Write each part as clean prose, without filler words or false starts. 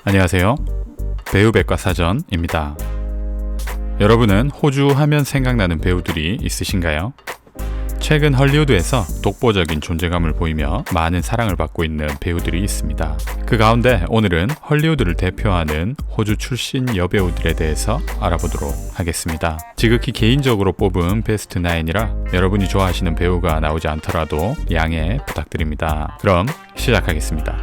안녕하세요. 배우백과사전입니다. 여러분은 호주 하면 생각나는 배우들이 있으신가요? 최근 헐리우드에서 독보적인 존재감을 보이며 많은 사랑을 받고 있는 배우들이 있습니다. 그 가운데 오늘은 헐리우드를 대표하는 호주 출신 여배우들에 대해서 알아보도록 하겠습니다. 지극히 개인적으로 뽑은 베스트 9이라 여러분이 좋아하시는 배우가 나오지 않더라도 양해 부탁드립니다. 그럼 시작하겠습니다.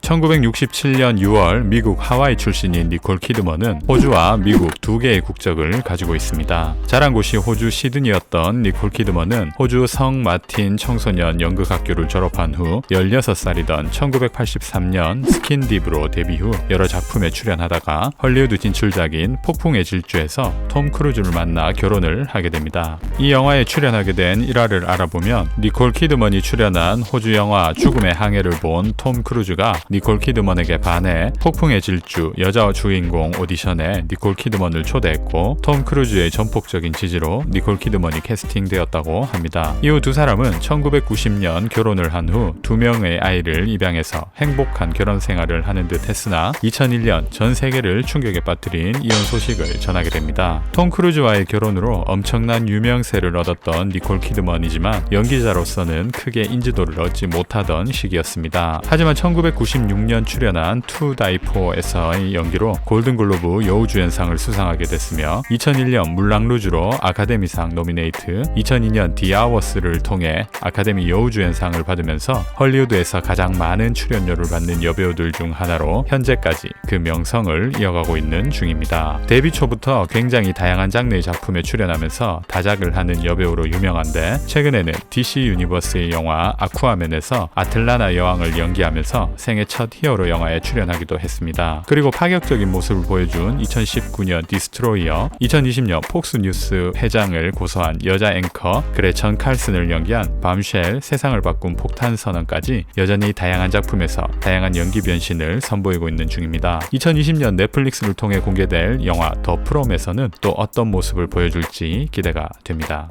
1967년 6월 미국 하와이 출신인 니콜 키드먼은 호주와 미국 두 개의 국적을 가지고 있습니다. 자란 곳이 호주 시드니였던 니콜 키드먼은 호주 성 마틴 청소년 연극학교를 졸업한 후 16살이던 1983년 스킨딥으로 데뷔 후 여러 작품에 출연하다가 헐리우드 진출작인 폭풍의 질주에서 톰 크루즈를 만나 결혼을 하게 됩니다. 이 영화에 출연하게 된 일화를 알아보면 니콜 키드먼이 출연한 호주 영화 죽음의 항해를 본 톰 크루즈가 니콜 키드먼에게 반해 폭풍의 질주 여자 주인공 오디션에 니콜 키드먼을 초대했고 톰 크루즈의 전폭적인 지지로 니콜 키드먼이 캐스팅되었다고 합니다. 이후 두 사람은 1990년 결혼을 한 후 두 명의 아이를 입양해서 행복한 결혼 생활을 하는 듯 했으나 2001년 전 세계를 충격에 빠뜨린 이혼 소식을 전하게 됩니다. 톰 크루즈와의 결혼으로 엄청난 유명세를 얻었던 니콜 키드먼이지만 연기자로서는 크게 인지도를 얻지 못하던 시기였습니다. 하지만 1996년 출연한 투 다이 포에서의 연기로 골든글로브 여우주연상을 수상하게 됐으며 2001년 물랑 루즈로 아카데미상 노미네이트, 2002년 디 아워스를 통해 아카데미 여우주연상을 받으면서 헐리우드에서 가장 많은 출연료를 받는 여배우들 중 하나로 현재까지 그 명성을 이어가고 있는 중입니다. 데뷔 초부터 굉장히 다양한 장르의 작품에 출연하면서 다작을 하는 여배우로 유명한데 최근에는 DC 유니버스의 영화 아쿠아맨에서 아틀라나 여왕을 연기하면서 생애 첫 히어로 영화에 출연하기도 했습니다. 그리고 파격적인 모습을 보여준 2019년 디스트로이어, 2020년 폭스뉴스 회장을 고소한 여자 앵커 그레천 칼슨을 연기한 밤쉘 세상을 바꾼 폭탄선언까지 여전히 다양한 작품에서 다양한 연기 변신을 선보이고 있는 중입니다. 2020년 넷플릭스를 통해 공개될 영화 더 프롬에서는 또 어떤 모습을 보여줄지 기대가 됩니다.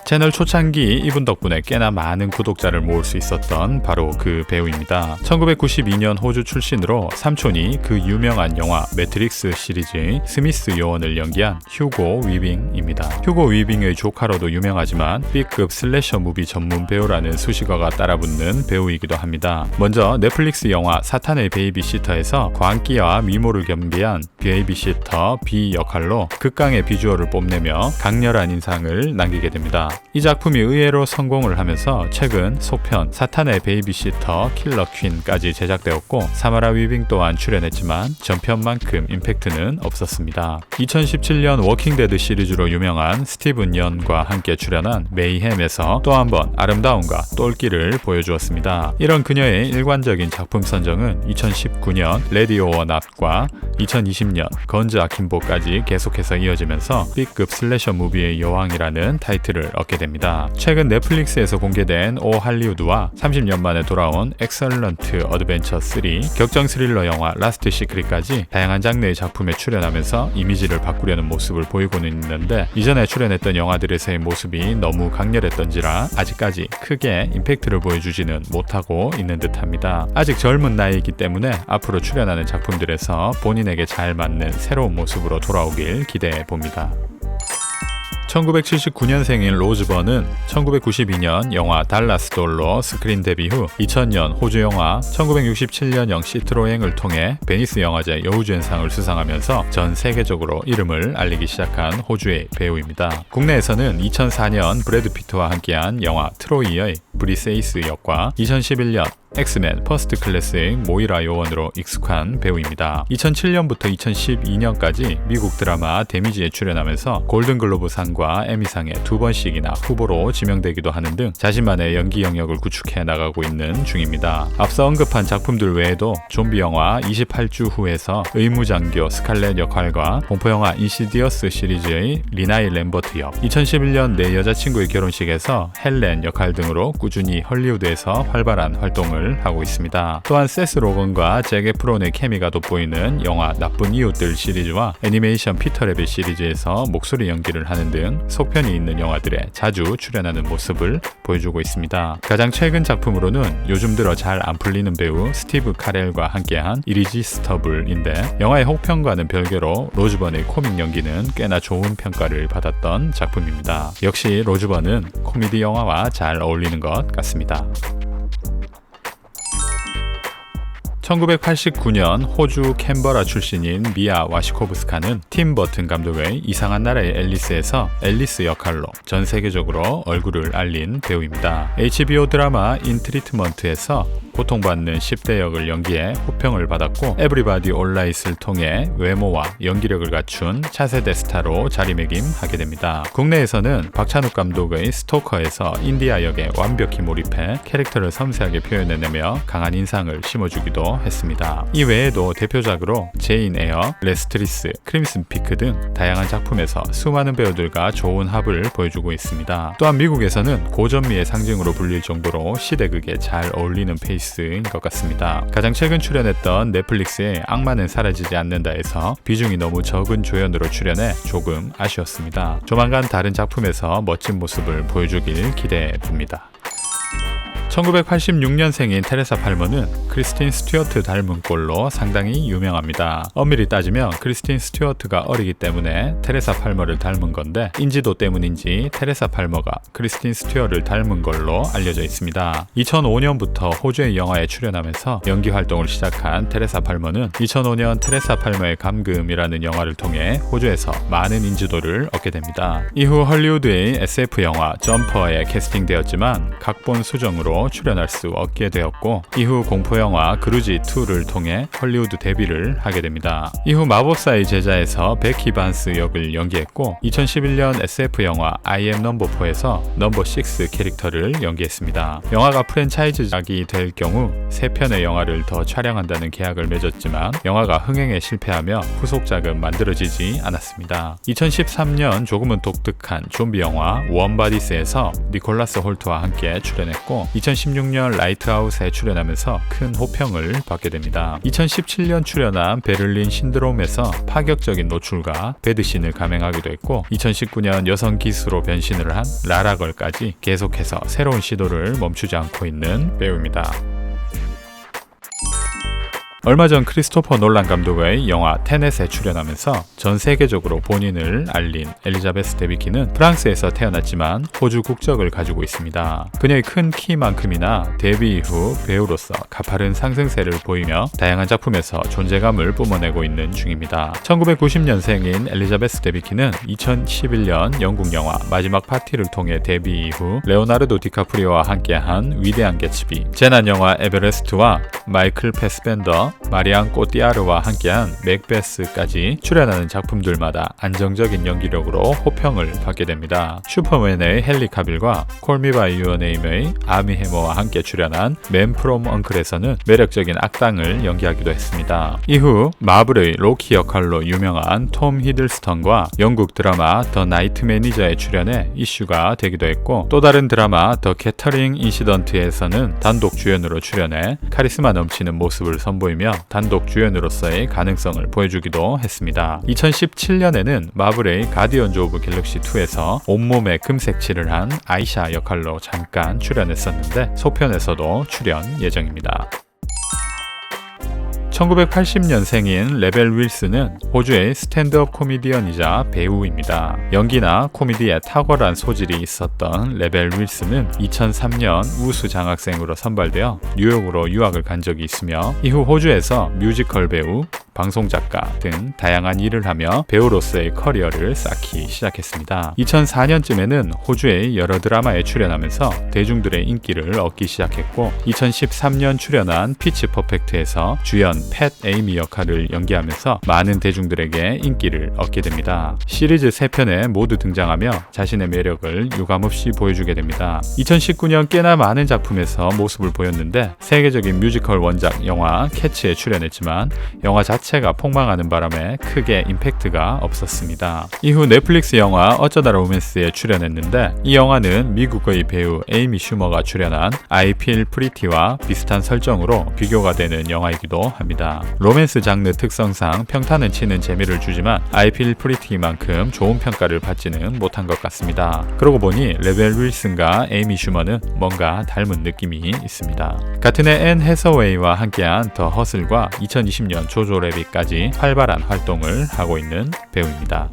채널 초창기 이분 덕분에 꽤나 많은 구독자를 모을 수 있었던 바로 그 배우입니다. 1992년 호주 출신으로 삼촌이 그 유명한 영화 매트릭스 시리즈의 스미스 요원을 연기한 휴고 위빙입니다. 휴고 위빙의 조카로도 유명하지만 B급 슬래셔 무비 전문 배우라는 수식어가 따라붙는 배우이기도 합니다. 먼저 넷플릭스 영화 사탄의 베이비시터에서 광기와 미모를 겸비한 베이비시터 B 역할로 극강의 비주얼을 뽐내며 강렬한 인상을 남기게 됩니다. 이 작품이 의외로 성공을 하면서 최근 속편 사탄의 베이비시터 킬러 퀸까지 제작되었고 사마라 위빙 또한 출연했지만 전편만큼 임팩트는 없었습니다. 2017년 워킹데드 시리즈로 유명한 스티븐 연과 함께 출연한 메이햄에서 또 한 번 아름다움과 똘끼를 보여주었습니다. 이런 그녀의 일관적인 작품 선정은 2019년 레디 오어 낫과 2020년 건즈 아킨보까지 계속해서 이어지면서 B급 슬래셔 무비의 여왕이라는 타이틀을 얻게 됩니다. 최근 넷플릭스에서 공개된 오 할리우드와 30년 만에 돌아온 엑설런트 어드벤처 3, 격정 스릴러 영화 라스트 시크릿까지 다양한 장르의 작품에 출연하면서 이미지를 바꾸려는 모습을 보이고는 있는데 이전에 출연했던 영화들에서의 모습이 너무 강렬했던지라 아직까지 크게 임팩트를 보여주지는 못하고 있는 듯합니다. 아직 젊은 나이이기 때문에 앞으로 출연하는 작품들에서 본인에게 잘 맞는 새로운 모습으로 돌아오길 기대해 봅니다. 1979년생인 로즈번은 1992년 영화 달라스 돌로 스크린 데뷔 후 2000년 호주 영화 1967년형 시트로앵을 통해 베니스 영화제 여우주연상을 수상하면서 전 세계적으로 이름을 알리기 시작한 호주의 배우입니다. 국내에서는 2004년 브래드 피트와 함께한 영화 트로이의 브리세이스 역과 2011년 엑스맨 퍼스트 클래스의 모이라 요원으로 익숙한 배우입니다. 2007년부터 2012년까지 미국 드라마 데미지에 출연하면서 골든글로브상과 에미상에 2번씩이나 후보로 지명되기도 하는 등 자신만의 연기 영역을 구축해 나가고 있는 중입니다. 앞서 언급한 작품들 외에도 좀비 영화 28주 후에서 의무장교 스칼렛 역할과 공포영화 인시디어스 시리즈의 리나이 램버트 역, 2011년 내 여자친구의 결혼식에서 헬렌 역할 등으로 꾸준히 헐리우드에서 활발한 활동을 역할을 하고 있습니다. 또한 세스 로건과 잭 에프론의 케미가 돋보이는 영화 나쁜 이웃들 시리즈와 애니메이션 피터 래빗 시리즈에서 목소리 연기를 하는 등 속편이 있는 영화들에 자주 출연하는 모습을 보여주고 있습니다. 가장 최근 작품으로는 요즘 들어 잘 안 풀리는 배우 스티브 카렐과 함께한 이리지스터블인데 영화의 혹평과는 별개로 로즈번의 코믹 연기는 꽤나 좋은 평가를 받았던 작품입니다. 역시 로즈번은 코미디 영화와 잘 어울리는 것 같습니다. 1989년 호주 캔버라 출신인 미아 와시코브스카는 팀 버튼 감독의 이상한 나라의 앨리스에서 앨리스 역할로 전 세계적으로 얼굴을 알린 배우입니다. HBO 드라마 인 트리트먼트에서 고통받는 10대 역을 연기해 호평을 받았고 에브리바디 올라잇을 통해 외모와 연기력을 갖춘 차세대 스타로 자리매김하게 됩니다. 국내에서는 박찬욱 감독의 스토커에서 인디아 역에 완벽히 몰입해 캐릭터를 섬세하게 표현해내며 강한 인상을 심어주기도 했습니다. 이 외에도 대표작으로 제인 에어, 레스트리스, 크림슨 피크 등 다양한 작품에서 수많은 배우들과 좋은 합을 보여주고 있습니다. 또한 미국에서는 고전미의 상징으로 불릴 정도로 시대극에 잘 어울리는 페이스인 것 같습니다. 가장 최근 출연했던 넷플릭스의 악마는 사라지지 않는다에서 비중이 너무 적은 조연으로 출연해 조금 아쉬웠습니다. 조만간 다른 작품에서 멋진 모습을 보여주길 기대해 봅니다. 1986년생인 테레사 팔머는 크리스틴 스튜어트 닮은 꼴로 상당히 유명합니다. 엄밀히 따지면 크리스틴 스튜어트가 어리기 때문에 테레사 팔머를 닮은 건데 인지도 때문인지 테레사 팔머가 크리스틴 스튜어트를 닮은 걸로 알려져 있습니다. 2005년부터 호주의 영화에 출연하면서 연기 활동을 시작한 테레사 팔머는 2005년 테레사 팔머의 감금이라는 영화를 통해 호주에서 많은 인지도를 얻게 됩니다. 이후 헐리우드의 SF 영화 점퍼에 캐스팅되었지만 각본 수정으로 출연할 수 없게 되었고 이후 공포영화 그루지2를 통해 헐리우드 데뷔를 하게 됩니다. 이후 마법사의 제자에서 베키 반스 역을 연기했고 2011년 SF영화 I am number 4에서 넘버 6 캐릭터를 연기했습니다. 영화가 프랜차이즈작이 될 경우 3편의 영화를 더 촬영한다는 계약을 맺었지만 영화가 흥행에 실패하며 후속작은 만들어지지 않았습니다. 2013년 조금은 독특한 좀비 영화 원바디스에서 니콜라스 홀트와 함께 출연했고 2016년 라이트하우스에 출연하면서 큰 호평을 받게 됩니다. 2017년 출연한 베를린 신드롬에서 파격적인 노출과 배드신을 감행하기도 했고 2019년 여성 기수로 변신을 한 라라걸까지 계속해서 새로운 시도를 멈추지 않고 있는 배우입니다. 얼마 전 크리스토퍼 놀란 감독의 영화 테넷에 출연하면서 전 세계적으로 본인을 알린 엘리자베스 데비키는 프랑스에서 태어났지만 호주 국적을 가지고 있습니다. 그녀의 큰 키만큼이나 데뷔 이후 배우로서 가파른 상승세를 보이며 다양한 작품에서 존재감을 뿜어내고 있는 중입니다. 1990년생인 엘리자베스 데비키는 2011년 영국 영화 마지막 파티를 통해 데뷔 이후 레오나르도 디카프리오와 함께한 위대한 개츠비, 재난 영화 에베레스트와 마이클 패스벤더, 마리안 꼬띠아르와 함께한 맥베스까지 출연하는 작품들마다 안정적인 연기력으로 호평을 받게 됩니다. 슈퍼맨의 헨리 카빌과 콜미 바이 유어 네임의 아미 해머와 함께 출연한 맨 프롬 언클에서는 매력적인 악당을 연기하기도 했습니다. 이후 마블의 로키 역할로 유명한 톰 히들스턴과 영국 드라마 더 나이트 매니저에 출연해 이슈가 되기도 했고 또 다른 드라마 더 캐터링 인시던트에서는 단독 주연으로 출연해 카리스마 넘치는 모습을 선보이며 단독 주연으로서의 가능성을 보여주기도 했습니다. 2017년에는 마블의 가디언즈 오브 갤럭시 2에서 온몸에 금색 칠을 한 아이샤 역할로 잠깐 출연했었는데 속편에서도 출연 예정입니다. 1980년생인 레벨 윌슨은 호주의 스탠드업 코미디언이자 배우입니다. 연기나 코미디에 탁월한 소질이 있었던 레벨 윌슨은 2003년 우수 장학생으로 선발되어 뉴욕으로 유학을 간 적이 있으며 이후 호주에서 뮤지컬 배우, 방송작가 등 다양한 일을 하며 배우로서의 커리어를 쌓기 시작했습니다. 2004년쯤에는 호주의 여러 드라마에 출연하면서 대중들의 인기를 얻기 시작했고 2013년 출연한 피치 퍼펙트에서 주연 팻 에이미 역할을 연기하면서 많은 대중들에게 인기를 얻게 됩니다. 시리즈 3편에 모두 등장하며 자신의 매력을 유감없이 보여주게 됩니다. 2019년 꽤나 많은 작품에서 모습을 보였는데 세계적인 뮤지컬 원작 영화 캐츠에 출연했지만 영화 자체는 자체가 폭망하는 바람에 크게 임팩트가 없었습니다. 이후 넷플릭스 영화 어쩌다 로맨스에 출연했는데 이 영화는 미국의 배우 에이미 슈머가 출연한 I Feel Pretty와 비슷한 설정으로 비교가 되는 영화이기도 합니다. 로맨스 장르 특성상 평타는 치는 재미를 주지만 I Feel Pretty만큼 좋은 평가를 받지는 못한 것 같습니다. 그러고 보니 레벨 윌슨과 에이미 슈머는 뭔가 닮은 느낌이 있습니다. 같은 해 앤 해서웨이와 함께한 더 허슬과 2020년 조조 래빗까지 활발한 활동을 하고 있는 배우입니다.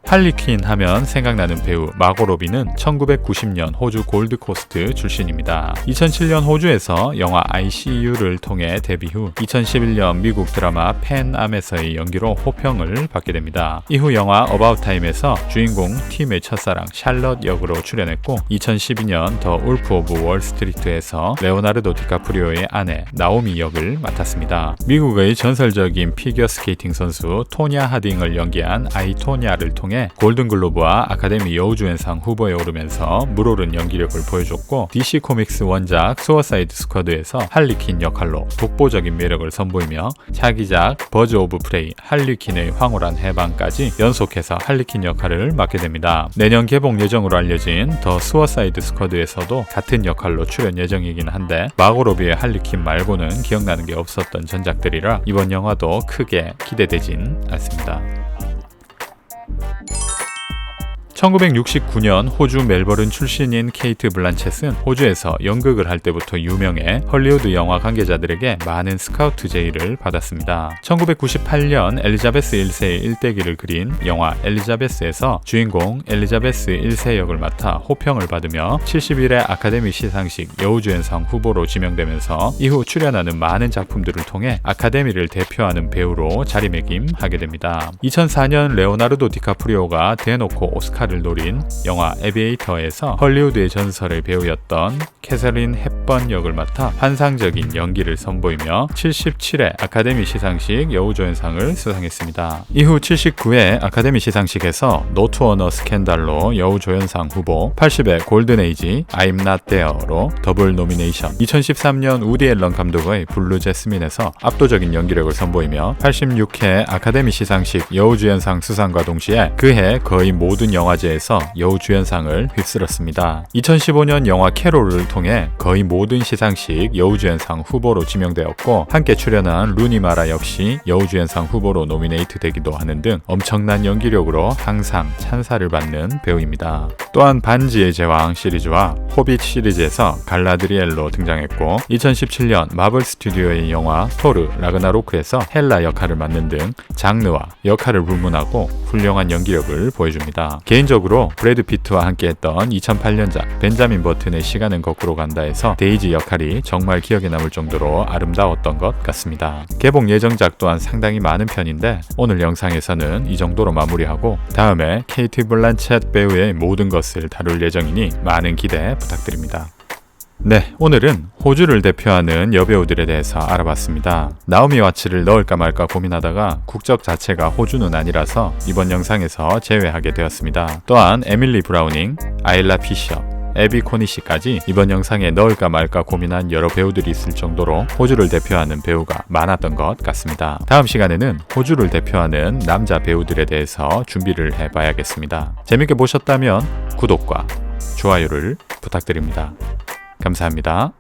할리퀸 하면 생각나는 배우 마고 로비는 1990년 호주 골드코스트 출신입니다. 2007년 호주에서 영화 ICU를 통해 데뷔 후 2011년 미국 드라마 팬암에서의 연기로 호평을 받게 됩니다. 이후 영화 어바웃 타임에서 주인공 팀의 첫사랑 샬럿 역으로 출연했고 2012년 더 울프 오브 월스트리트에서 레오나르도 디카프리오의 아내 나오미 역을 맡았습니다. 미국의 전설적인 피겨스케이팅 선수 토냐 하딩을 연기한 아이토냐를 통해 골든글로브와 아카데미 여우주연상 후보에 오르면서 물오른 연기력을 보여줬고 DC 코믹스 원작 수어사이드 스쿼드에서 할리퀸 역할로 독보적인 매력을 선보이며 차기작 버즈 오브 프레이 할리퀸의 황홀한 해방까지 연속해서 할리퀸 역할을 맡게 됩니다. 내년 개봉 예정으로 알려진 더 수어사이드 스쿼드에서도 같은 역할로 출연 예정이긴 한데 마고 로비의 할리퀸 말고는 기억나는 게 없었던 전작들이라 이번 영화도 크게 기대되진 않습니다. 1969년 호주 멜버른 출신인 케이트 블란쳇은 호주에서 연극을 할 때부터 유명해 헐리우드 영화 관계자들에게 많은 스카우트 제의를 받았습니다. 1998년 엘리자베스 1세의 일대기를 그린 영화 엘리자베스에서 주인공 엘리자베스 1세 역을 맡아 호평을 받으며 71회 아카데미 시상식 여우주연상 후보로 지명되면서 이후 출연하는 많은 작품들을 통해 아카데미를 대표하는 배우로 자리매김하게 됩니다. 2004년 레오나르도 디카프리오가 대놓고 오스카를 노린 영화 에비에이터에서 헐리우드의 전설의 배우였던 캐서린 헵번 역을 맡아 환상적인 연기를 선보이며 77회 아카데미 시상식 여우조연상을 수상했습니다. 이후 79회 아카데미 시상식에서 노 투 어너 스캔들로 여우조연상 후보, 80회 골든에이지 I'm Not There로 더블 노미네이션, 2013년 우디 앨런 감독의 블루 제스민에서 압도적인 연기력을 선보이며 86회 아카데미 시상식 여우주연상 수상과 동시에 그해 거의 모든 영화제에서 여우주연상을 휩쓸었습니다. 2015년 영화 캐롤을 통해 거의 모든 시상식 여우주연상 후보로 지명되었고 함께 출연한 루니 마라 역시 여우주연상 후보로 노미네이트 되기도 하는 등 엄청난 연기력으로 항상 찬사를 받는 배우입니다. 또한 반지의 제왕 시리즈와 호빗 시리즈에서 갈라드리엘로 등장했고 2017년 마블 스튜디오의 영화 토르 라그나로크에서 헬라 역할을 맡는 등 장르와 역할을 불문하고 훌륭한 연기력을 보여줍니다. 개인적으로 브래드 피트와 함께했던 2008년작 벤자민 버튼의 시간은 거꾸로 간다에서 데이지 역할이 정말 기억에 남을 정도로 아름다웠던 것 같습니다. 개봉 예정작 또한 상당히 많은 편인데 오늘 영상에서는 이 정도로 마무리하고 다음에 케이트 블란쳇 배우의 모든 것을 다룰 예정이니 많은 기대 부탁드립니다. 네, 오늘은 호주를 대표하는 여배우들에 대해서 알아봤습니다. 나오미 와츠를 넣을까 말까 고민하다가 국적 자체가 호주는 아니라서 이번 영상에서 제외하게 되었습니다. 또한 에밀리 브라우닝, 아일라 피셔, 에비 코니시까지 이번 영상에 넣을까 말까 고민한 여러 배우들이 있을 정도로 호주를 대표하는 배우가 많았던 것 같습니다. 다음 시간에는 호주를 대표하는 남자 배우들에 대해서 준비를 해봐야겠습니다. 재밌게 보셨다면 구독과 좋아요를 부탁드립니다. 감사합니다.